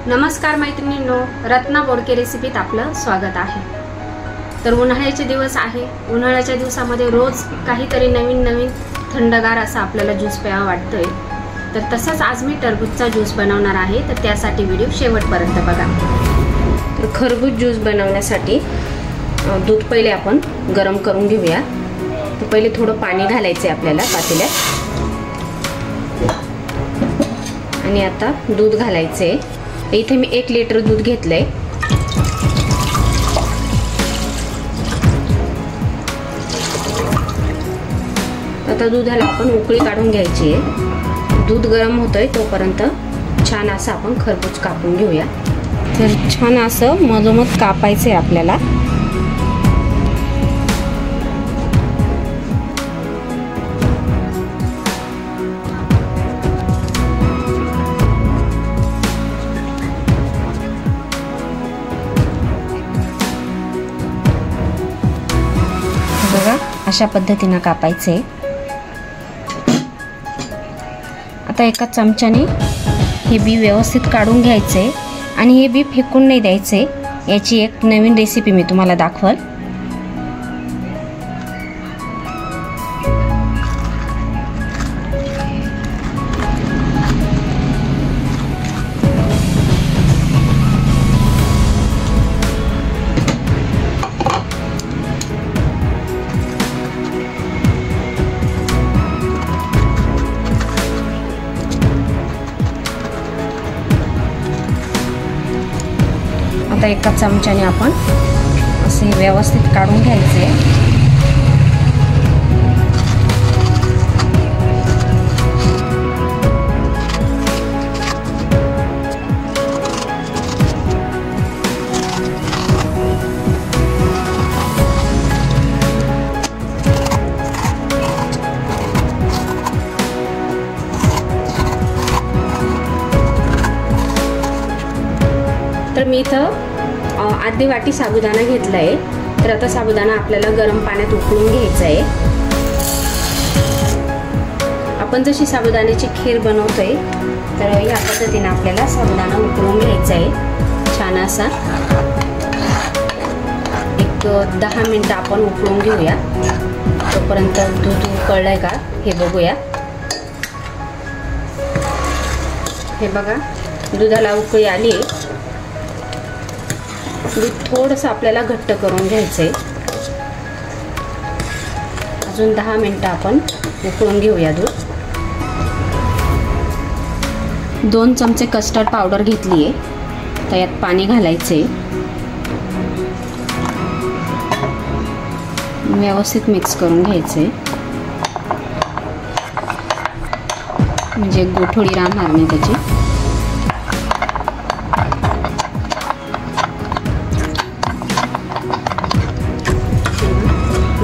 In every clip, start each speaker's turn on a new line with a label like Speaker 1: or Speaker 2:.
Speaker 1: नमस्कार मैत्रिणींनो, रत्ना बोडके रेसिपीत आपलं स्वागत आहे। तर उन्हाळ्याचे दिवस आहे। उन्हाळ्याच्या दिवसामध्ये रोज काहीतरी नवीन नवीन थंडगार असा आपल्याला ज्यूस प्यावा वाटतोय। तर तसंच आज मी टरबूजचा ज्यूस बनवणार आहे, तर त्यासाठी व्हिडिओ शेवटपर्यंत बघा। तर खरबूज ज्यूस बनवण्यासाठी दूध पहिले आपण गरम करून घेऊया। तर पहिले थोडं पाणी घालायचं आहे आपल्याला पातेल्यात, आणि आता दूध घालायचं आहे। इथे मी 1 लिटर दूध घेतलंय। आता दुधाला आपण उकळी काढून घ्यायची आहे। दूध गरम होतंय तोपर्यंत छान असं आपण खरबूज कापून घेऊया। तर छान असं मधोमध कापायचं आहे आपल्याला। बघा, अशा पद्धतीने कापायचे। आता एका चमच्याने हे बी व्यवस्थित काढून घ्यायचे, आणि हे बी फेकून नाही द्यायचे। याची एक नवीन रेसिपी मी तुम्हाला दाखवल। आता एका चमच्याने आपण असे व्यवस्थित काढून घ्यायचे। तर मी इथं अर्धी वाटी साबुदाणा घेतलाय। तर आता साबुदाणा आपल्याला गरम पाण्यात उकळून घ्यायचा आहे। आपण जशी साबुदाण्याची खीर बनवतोय, तर या पद्धतीने आपल्याला साबुदाणा उकळून घ्यायचा आहे छान असा। एक 10 मिनिटं आपण उकळून घेऊया। तोपर्यंत दूध उकळलंय का हे बघूया। हे बघा, दुधाला उकळी आली। दूध थोडंसं आपल्याला घट्ट करून घ्यायचंय। अजून 10 मिनिटं आपण उकळून घेऊया दूध। 2 चमचे कस्टर्ड पावडर घेतली आहे। तर यात पाणी घालायचे, व्यवस्थित मिक्स करून घ्यायचे, म्हणजे गोठोडी राहणार नाही त्याची।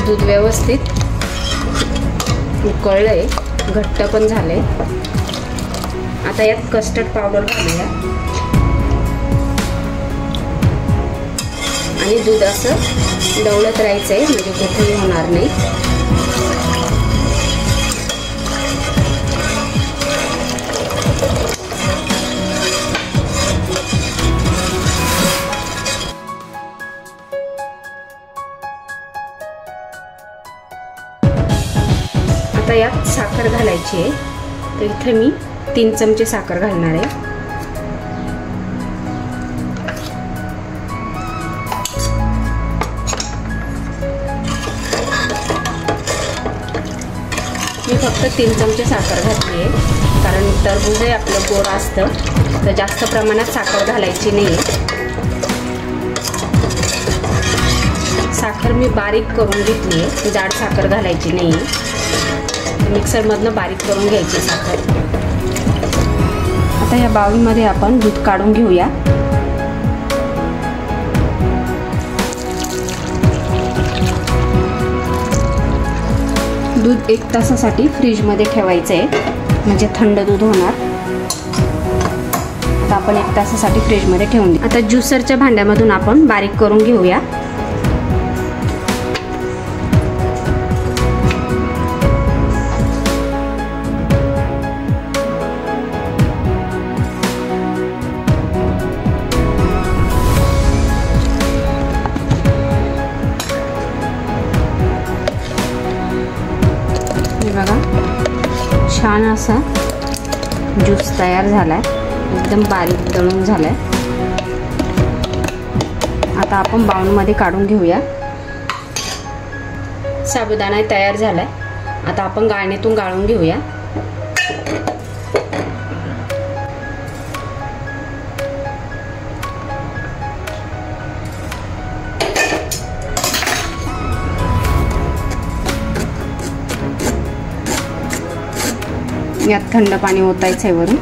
Speaker 1: दूध व्यवस्थित उकळलंय, घट्ट पण झालंय। आता यात कस्टर्ड पावडर घालूया, आणि दूध असं ढवळत राहायचंय, म्हणजे गोठळी होणार नाही। आता यात साखर घालायची आहे। तर इथे मी 3 चमचे साखर घालणार आहे। मी फक्त 3 चमचे साखर घातली आहे, कारण टरबूज हे आपलं गोड असतं, तर जास्त प्रमाणात साखर घालायची नाही आहे। साखर मी बारीक करून घेतली आहे, जाड साखर घालायची नाही आहे। मिक्सर मधनं बारीक करून घ्यायची साखर। आता या बाउलमध्ये आपण दूध काढून घेऊया। दूध 1 तासासाठी फ्रीजमध्ये ठेवायचं आहे, म्हणजे थंड दूध होणार। आता आपण 1 तासासाठी फ्रीजमध्ये ठेवून देऊ। आता ज्युसरच्या भांड्यामधून आपण बारीक करून घेऊया। छान असा ज्यूस तयार झालाय, एकदम बारीक दळून झालाय. आता आपण बाउलमध्ये काढून घेऊया. साबुदाणा तयार झालाय. आता आपण गाळणीतून गाळून घेऊया. यात थंड पाणी ओतायचं आहे वरून.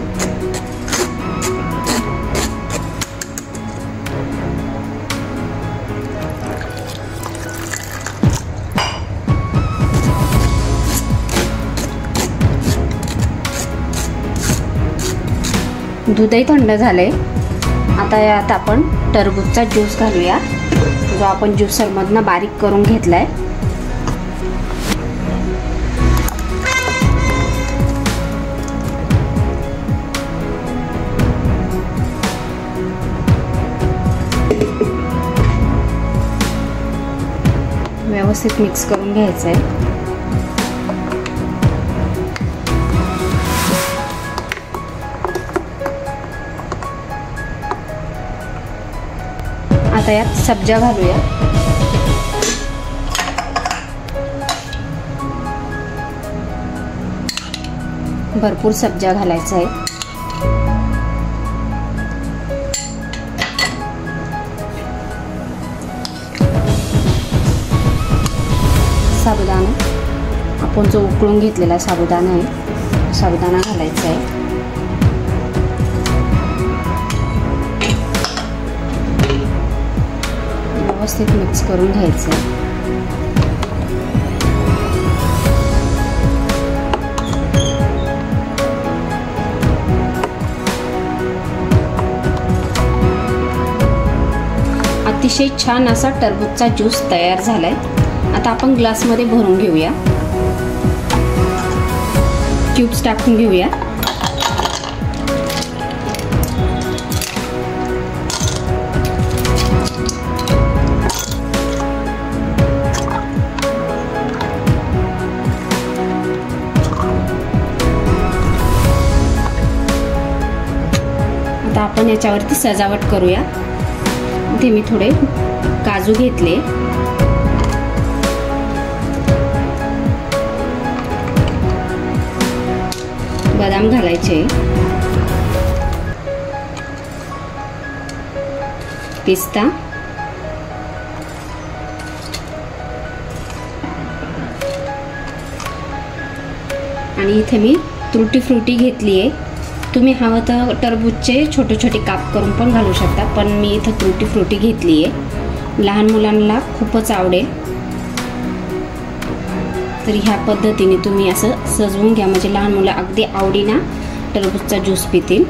Speaker 1: दूधही थंड झालंय. आता यात आपण टरबूजचा ज्यूस घालूया, जो आपण ज्युसरमधनं बारीक करून घेतलाय. व्यवस्थित मिक्स करून घ्यायचं आहे. आता यात सब्जा घालूया. भरपूर सब्जा घालायचा आहे. साबुदाणा, आपण जो उकळून घेतलेला साबुदाणा आहे, साबुदाणा घालायचा आहे. व्यवस्थित मिक्स करून घ्यायचं आहे. अतिशय छान असा टरबूजचा ज्यूस तयार झालाय. आता आपण ग्लासमध्ये भरून घेऊया. क्यूब्स टाकून घेऊया. आता आपण याच्यावरती सजावट करूया. इथे मी थोडे काजू घेतले, बदाम घालायचे, पिस्ता, आणि इथे मी तुटी फ्रुटी घेतली आहे. तुम्ही हवं तर टरबूजचे छोटे छोटे काप करून पण घालू शकता, पण मी इथं तुटी फ्रुटी घेतली आहे. लहान मुलांना खूपच आवडेल. तर ह्या पद्धतीने तुम्ही असं सजवून घ्या, म्हणजे लहान मुलं अगदी आवडीने टरबूजचा ज्यूस पितील.